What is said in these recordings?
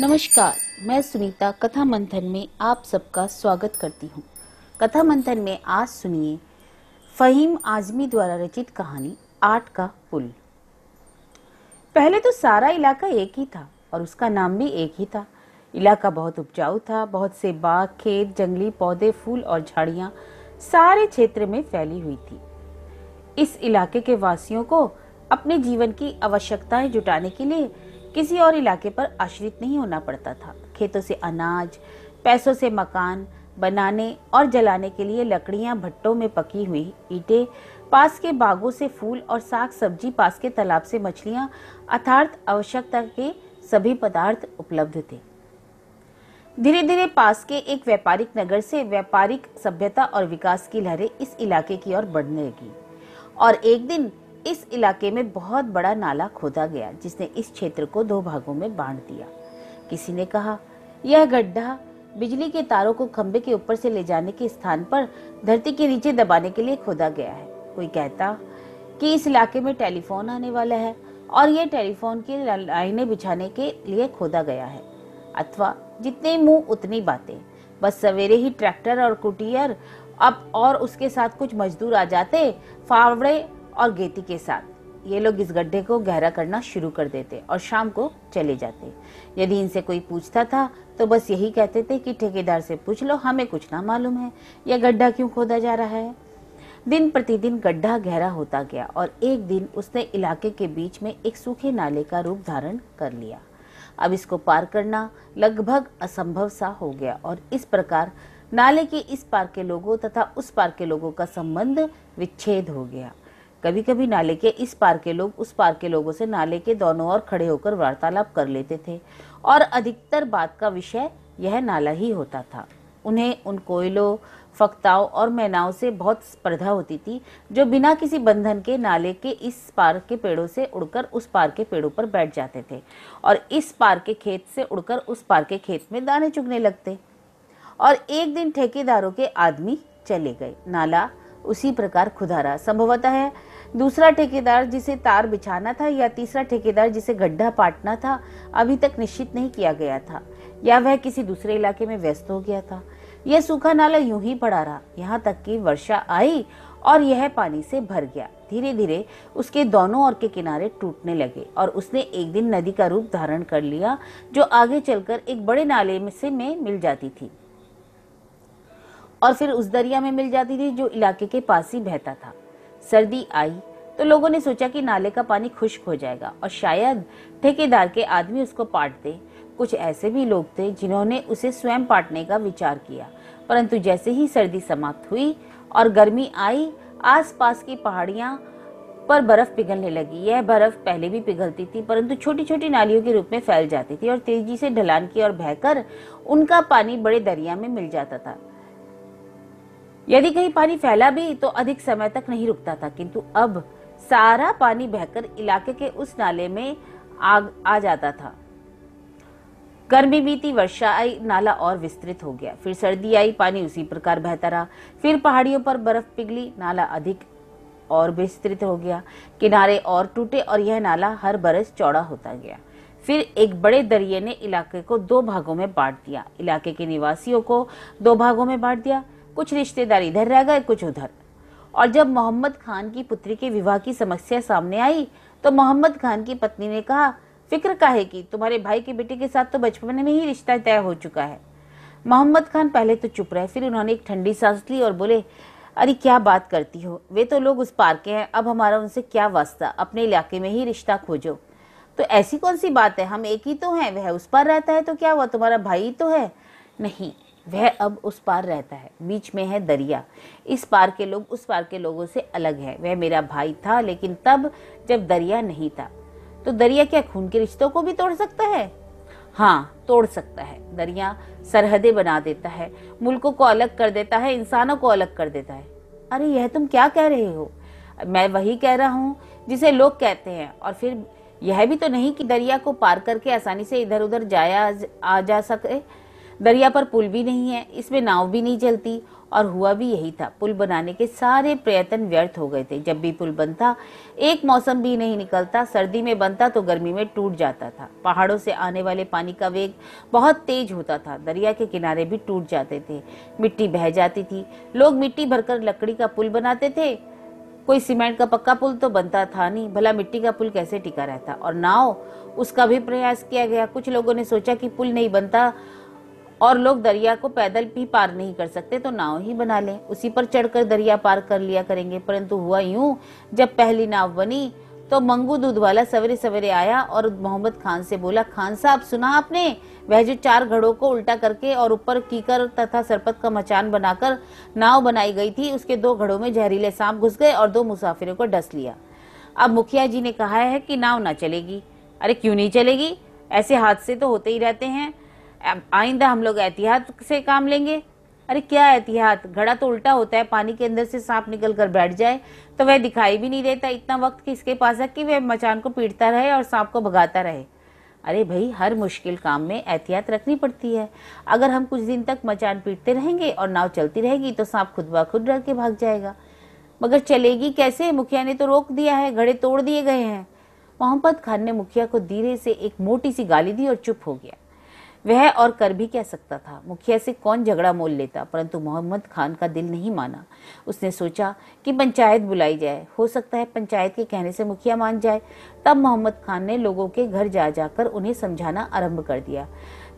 नमस्कार, मैं सुनीता कथा मंथन में आप सबका स्वागत करती हूँ। कथा मंथन में आज सुनिए फहीम आजमी द्वारा रचित कहानी आठ का पुल। पहले तो सारा इलाका एक ही था और उसका नाम भी एक ही था। इलाका बहुत उपजाऊ था, बहुत से बाग, खेत, जंगली पौधे, फूल और झाड़ियाँ सारे क्षेत्र में फैली हुई थी। इस इलाके के वासियों को अपने जीवन की आवश्यकताएं जुटाने के लिए किसी और इलाके पर आश्रित नहीं होना पड़ता था। खेतों से अनाज, पैसों से मकान बनाने और जलाने के लिए लकड़ियां, भट्टों में पकी हुई ईंटें, पास के बागों से फूल और साग सब्जी, पास के तालाब से मछलियां, अर्थात आवश्यकता के सभी पदार्थ उपलब्ध थे। धीरे धीरे पास के एक व्यापारिक नगर से व्यापारिक सभ्यता और विकास की लहरें इस इलाके की ओर बढ़ने लगी और एक दिन इस इलाके में बहुत बड़ा नाला खोदा गया जिसने इस क्षेत्र को दो भागों में बांट दिया। किसी ने कहा यह गड्ढा बिजली के तारों को खंबे के ऊपर से ले जाने के स्थान पर धरती के नीचे दबाने के लिए खोदा गया है। कोई कहता कि इस इलाके में टेलीफोन आने वाला है और यह टेलीफोन की लाइनें बिछाने के लिए खोदा गया है। अथवा जितने मुंह उतनी बातें, बस सवेरे ही ट्रैक्टर और कुटियर अब और उसके साथ कुछ मजदूर आ जाते, फावड़े और गेती के साथ। ये लोग इस गड्ढे को गहरा करना शुरू कर देते और शाम को चले जाते। यदि इनसे कोई पूछता था तो बस यही कहते थे कि ठेकेदार से पूछ लो, हमें कुछ ना मालूम है, यह गड्ढा क्यों खोदा जा रहा है। दिन प्रतिदिन गड्ढा गहरा होता गया और एक दिन उसने इलाके के बीच में एक सूखे नाले का रूप धारण कर लिया। अब इसको पार करना लगभग असंभव सा हो गया और इस प्रकार नाले के इस पार के लोगों तथा उस पार के लोगों का संबंध विच्छेद हो गया। कभी कभी नाले के इस पार के लोग उस पार के लोगों से नाले के दोनों ओर खड़े होकर वार्तालाप कर लेते थे और अधिकतर बात का विषय यह नाला ही होता था। उन्हें उन कोयलों, फख्ताओं और मैनाओं से बहुत स्पर्धा होती थी जो बिना किसी बंधन के नाले के इस पार के पेड़ों से उड़कर उस पार के पेड़ों पर बैठ जाते थे और इस पार के खेत से उड़कर उस पार के खेत में दाने चुगने लगते। और एक दिन ठेकेदारों के आदमी चले गए, नाला उसी प्रकार खुदा रहा। संभवतः है दूसरा ठेकेदार जिसे तार बिछाना था या तीसरा ठेकेदार जिसे गड्ढा पाटना था अभी तक निश्चित नहीं किया गया था, या वह किसी दूसरे इलाके में व्यस्त हो गया था। यह सूखा नाला यूं ही पड़ा रहा, यहाँ तक कि वर्षा आई और यह पानी से भर गया। धीरे धीरे उसके दोनों ओर के किनारे टूटने लगे और उसने एक दिन नदी का रूप धारण कर लिया जो आगे चलकर एक बड़े नाले में मिल जाती थी और फिर उस दरिया में मिल जाती थी जो इलाके के पास ही बहता था। सर्दी आई तो लोगों ने सोचा कि नाले का पानी खुश्क हो जाएगा और शायद ठेकेदार के आदमी उसको पाट दे। कुछ ऐसे भी लोग थे जिन्होंने उसे स्वयं पाटने का विचार किया, परंतु जैसे ही सर्दी समाप्त हुई और गर्मी आई, आसपास की पहाड़ियां पर बर्फ पिघलने लगी। यह बर्फ पहले भी पिघलती थी परंतु छोटी छोटी नालियों के रूप में फैल जाती थी और तेजी से ढलान की ओर बहकर उनका पानी बड़े दरिया में मिल जाता था। यदि कहीं पानी फैला भी तो अधिक समय तक नहीं रुकता था, किंतु अब सारा पानी बहकर इलाके के उस नाले में आ जाता था। गर्मी बीती, वर्षा आई, नाला और विस्तृत हो गया। फिर सर्दी आई, पानी उसी प्रकार बहता रहा। फिर पहाड़ियों पर बर्फ पिघली, नाला अधिक और विस्तृत हो गया, किनारे और टूटे और यह नाला हर बरस चौड़ा होता गया। फिर एक बड़े दरिये ने इलाके को दो भागों में बांट दिया। इलाके के निवासियों को दो भागों में बांट दिया, कुछ रिश्तेदार इधर रह गए, कुछ उधर। और जब मोहम्मद खान की पुत्री के विवाह की समस्या सामने आई तो मोहम्मद खान की पत्नी ने कहा, फिक्र काहे की, तुम्हारे भाई की बेटी के साथ तो बचपन में ही रिश्ता तय हो चुका है। मोहम्मद खान पहले तो चुप रहे, फिर उन्होंने एक ठंडी सांस ली और बोले, अरे क्या बात करती हो, वे तो लोग उस पार के हैं, अब हमारा उनसे क्या वास्ता, अपने इलाके में ही रिश्ता खोजो। तो ऐसी कौन सी बात है, हम एक ही तो हैं, वह उस पार रहता है तो क्या हुआ, तुम्हारा भाई तो है। नहीं, वह अब उस पार रहता है, बीच में है दरिया। इस पार के लोग उस पार के लोगों से अलग है। वह मेरा भाई था, लेकिन तब जब दरिया नहीं था। तो दरिया क्या खून के रिश्तों को भी तोड़ सकता है? हाँ, तोड़ सकता है। दरिया सरहदें बना देता है, मुल्कों को अलग कर देता है, इंसानों को अलग कर देता है। अरे यह तुम क्या कह रहे हो? मैं वही कह रहा हूँ जिसे लोग कहते हैं। और फिर यह भी तो नहीं कि दरिया को पार करके आसानी से इधर उधर आ जा सके। दरिया पर पुल भी नहीं है, इसमें नाव भी नहीं चलती और हुआ भी यही था। पुल बनाने के सारे प्रयत्न व्यर्थ हो गए थे। जब भी पुल बनता एक मौसम भी नहीं निकलता, सर्दी में बनता तो गर्मी में टूट जाता था। पहाड़ों से आने वाले पानी का वेग बहुत तेज होता था, दरिया के किनारे भी टूट जाते थे, मिट्टी बह जाती थी। लोग मिट्टी भरकर लकड़ी का पुल बनाते थे, कोई सीमेंट का पक्का पुल तो बनता था नहीं। भला मिट्टी का पुल कैसे टिका रहता। और नाव, उसका भी प्रयास किया गया। कुछ लोगों ने सोचा कि पुल नहीं बनता और लोग दरिया को पैदल भी पार नहीं कर सकते तो नाव ही बना लें, उसी पर चढ़कर दरिया पार कर लिया करेंगे। परंतु हुआ यूं, जब पहली नाव बनी तो मंगू दूध वाला सवेरे सवेरे आया और मोहम्मद खान से बोला, खान साहब सुना आपने, वह जो 4 घड़ों को उल्टा करके और ऊपर कीकर तथा सरपत का मचान बनाकर नाव बनाई गई थी, उसके 2 घड़ों में जहरीले सांप घुस गए और 2 मुसाफिरों को डस लिया। अब मुखिया जी ने कहा है कि नाव ना चलेगी। अरे क्यों नहीं चलेगी, ऐसे हादसे तो होते ही रहते हैं, आइंदा हम लोग एहतियात से काम लेंगे। अरे क्या एहतियात, घड़ा तो उल्टा होता है, पानी के अंदर से सांप निकल कर बैठ जाए तो वह दिखाई भी नहीं देता। इतना वक्त किसके पास है कि वह मचान को पीटता रहे और सांप को भगाता रहे। अरे भाई, हर मुश्किल काम में एहतियात रखनी पड़ती है। अगर हम कुछ दिन तक मचान पीटते रहेंगे और नाव चलती रहेगी तो सांप खुद ब खुद डर के भाग जाएगा। मगर चलेगी कैसे, मुखिया ने तो रोक दिया है, घड़े तोड़ दिए गए हैं। मोहम्मद खान ने मुखिया को धीरे से एक मोटी सी गाली दी और चुप हो गया। वह और कर भी क्या सकता था, मुखिया से कौन झगड़ा मोल लेता। परंतु मोहम्मद खान का दिल नहीं माना। उसने सोचा कि पंचायत बुलाई जाए, हो सकता है पंचायत के कहने से मुखिया मान जाए। तब मोहम्मद खान ने लोगों के घर जा जाकर उन्हें समझाना आरंभ कर दिया।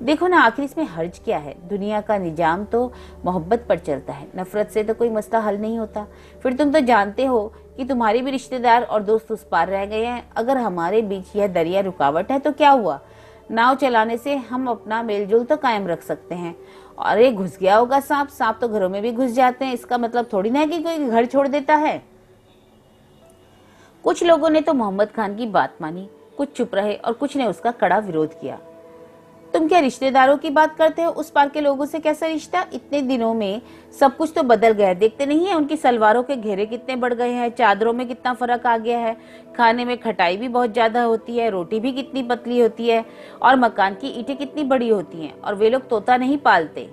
देखो ना, आखिर इसमें हर्ज क्या है, दुनिया का निजाम तो मोहब्बत पर चलता है, नफरत से तो कोई मसला हल नहीं होता। फिर तुम तो जानते हो कि तुम्हारे भी रिश्तेदार और दोस्त उस पार रह गए हैं। अगर हमारे बीच यह दरिया रुकावट है तो क्या हुआ, नाव चलाने से हम अपना मेलजोल तो कायम रख सकते हैं। और ये घुस गया होगा सांप, सांप तो घरों में भी घुस जाते हैं, इसका मतलब थोड़ी ना है कि कोई घर छोड़ देता है। कुछ लोगों ने तो मोहम्मद खान की बात मानी, कुछ चुप रहे और कुछ ने उसका कड़ा विरोध किया। तुम क्या रिश्तेदारों की बात करते हो, उस पार के लोगों से कैसा रिश्ता, इतने दिनों में सब कुछ तो बदल गया है, देखते नहीं है उनकी सलवारों के घेरे कितने बढ़ गए हैं, चादरों में कितना फर्क आ गया है, खाने में खटाई भी बहुत ज्यादा होती है, रोटी भी कितनी पतली होती है और मकान की ईंटें कितनी बड़ी होती हैं। और वे लोग तोता नहीं पालते,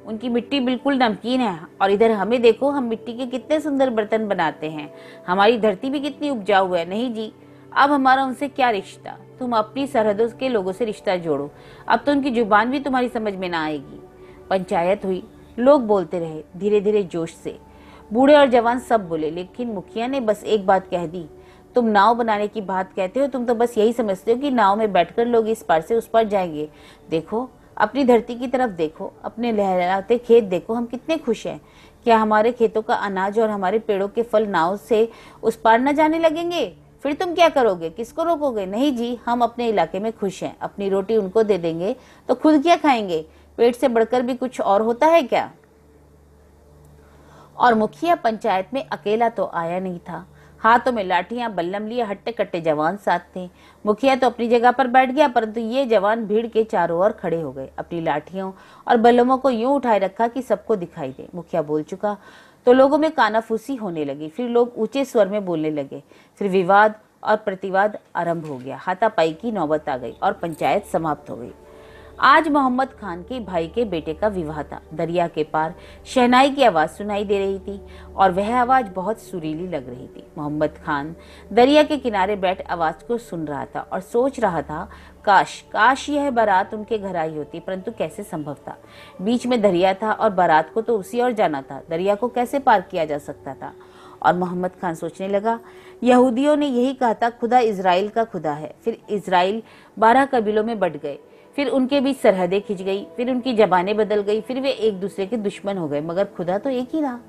उनकी मिट्टी बिल्कुल नमकीन है। और इधर हमें देखो, हम मिट्टी के कितने सुंदर बर्तन बनाते हैं, हमारी धरती भी कितनी उपजाऊ है। नहीं जी, अब हमारा उनसे क्या रिश्ता, तुम अपनी सरहदों के लोगों से रिश्ता जोड़ो, अब तो उनकी जुबान भी तुम्हारी समझ में ना आएगी। पंचायत हुई, लोग बोलते रहे, धीरे धीरे जोश से बूढ़े और जवान सब बोले, लेकिन मुखिया ने बस एक बात कह दी, तुम नाव बनाने की बात कहते हो, तुम तो बस यही समझते हो कि नाव में बैठकर लोग इस पार से उस पार जाएंगे। देखो, अपनी धरती की तरफ देखो, अपने लहराते खेत देखो, हम कितने खुश हैं। क्या हमारे खेतों का अनाज और हमारे पेड़ों के फल नाव से उस पार न जाने लगेंगे? फिर तुम क्या करोगे, किसको रोकोगे? नहीं जी, हम अपने इलाके में खुश हैं, अपनी रोटी उनको दे देंगे तो खुद क्या खाएंगे, पेट से बढ़कर भी कुछ और होता है क्या? और मुखिया पंचायत में अकेला तो आया नहीं था, हाथों में लाठियां बल्लम लिए हट्टे कट्टे जवान साथ थे। मुखिया तो अपनी जगह पर बैठ गया, परंतु ये जवान भीड़ के चारों ओर खड़े हो गए, अपनी लाठियों और बल्लमों को यूं उठाए रखा कि सबको दिखाई दे। मुखिया बोल चुका तो लोगों में कानाफूसी होने लगी, फिर लोग ऊंचे स्वर में बोलने लगे, फिर विवाद और प्रतिवाद आरंभ हो गया। हाथापाई की नौबत आ गई और पंचायत समाप्त हो गई। आज मोहम्मद खान के भाई के बेटे का विवाह था। दरिया के पार शहनाई की आवाज सुनाई दे रही थी और वह आवाज बहुत सुरीली लग रही थी। मोहम्मद खान दरिया के किनारे बैठ आवाज को सुन रहा था और सोच रहा था, काश काश यह बारात उनके घर आई होती, परंतु कैसे संभव था? बीच में दरिया था और बारात को तो उसी ओर जाना था, दरिया को कैसे पार किया जा सकता था? और मोहम्मद खान सोचने लगा, यहूदियों ने यही कहा था, खुदा इजराइल का खुदा है। फिर इजराइल 12 कबीलों में बंट गए, फिर उनके बीच सरहदें खिंच गई, फिर उनकी जबानें बदल गई, फिर वे एक दूसरे के दुश्मन हो गए, मगर खुदा तो एक ही रहा,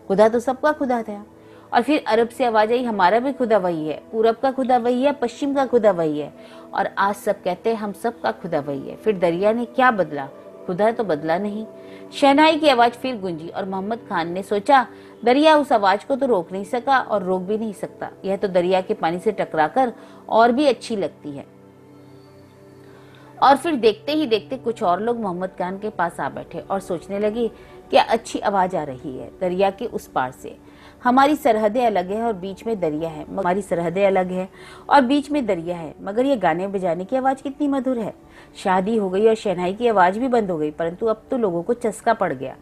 खुदा तो सबका खुदा था। और फिर अरब से आवाज आई, हमारा भी खुदा वही है, पूरब का खुदा वही है, पश्चिम का खुदा वही है, और आज सब कहते हैं हम सबका खुदा वही है। फिर दरिया ने क्या बदला, खुदा तो बदला नहीं। शहनाई की आवाज फिर गूंजी और मोहम्मद खान ने सोचा, दरिया उस आवाज को तो रोक नहीं सका और रोक भी नहीं सकता, यह तो दरिया के पानी से टकराकर और भी अच्छी लगती है। और फिर देखते ही देखते कुछ और लोग मोहम्मद खान के पास आ बैठे और सोचने लगे, क्या अच्छी आवाज आ रही है दरिया के उस पार से। हमारी सरहदें अलग है और बीच में दरिया है। हमारी सरहदें अलग है और बीच में दरिया है, मगर ये गाने बजाने की आवाज कितनी मधुर है। शादी हो गई और शहनाई की आवाज भी बंद हो गई, परंतु अब तो लोगों को चस्का पड़ गया।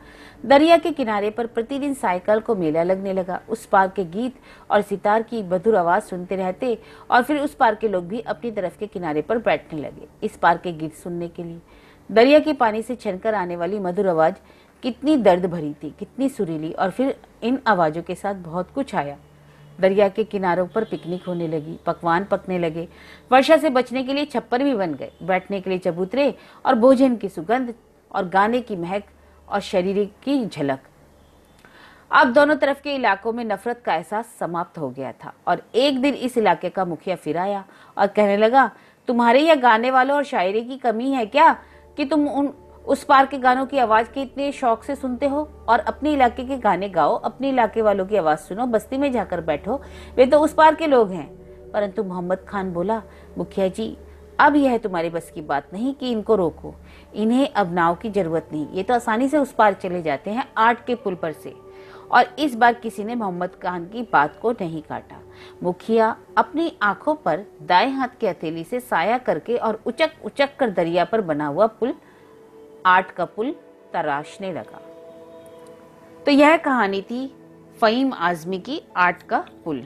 दरिया के किनारे पर प्रतिदिन साइकिल को मेला लगने लगा। उस पार के गीत और सितार की मधुर आवाज सुनते रहते और फिर उस पार के लोग भी अपनी तरफ के किनारे पर बैठने लगे इस पार के गीत सुनने के लिए। दरिया के पानी से छनकर आने वाली मधुर आवाज कितनी दर्द भरी थी, कितनी सुरीली। और फिर इन आवाजों के साथ बहुत कुछ आया। दरिया के किनारों पर पिकनिक होने लगी, पकवान पकने लगे, वर्षा से बचने के लिए छप्पर भी बन गए, बैठने के लिए चबूतरे और भोजन की सुगंध और गाने की महक और शरीर की झलक। अब दोनों तरफ के इलाकों में नफरत का एहसास समाप्त हो गया था। और एक दिन इस इलाके का मुखिया फिर आया और कहने लगा, तुम्हारे यहाँ गाने वालों और शायरी की कमी है क्या कि तुम उस पार के गानों की आवाज के इतने शौक से सुनते हो और अपने इलाके के गाने गाओ, अपने इलाके वालों की आवाज सुनो, बस्ती में जाकर बैठो, वे तो उस पार के लोग हैं। परंतु मोहम्मद खान बोला, मुखिया जी, अब यह तुम्हारी बस की बात नहीं कि इनको रोको। इन्हें अब नाव की जरूरत नहीं, ये तो आसानी से उस पार चले जाते हैं 8 के पुल पर से। और इस बार किसी ने मोहम्मद खान की बात को नहीं काटा। मुखिया अपनी आंखों पर दाएं हाथ की हथेली से साया करके और उचक उचक कर दरिया पर बना हुआ पुल 8 का पुल तराशने लगा। तो यह कहानी थी फ़हीम आज़मी की 8 का पुल।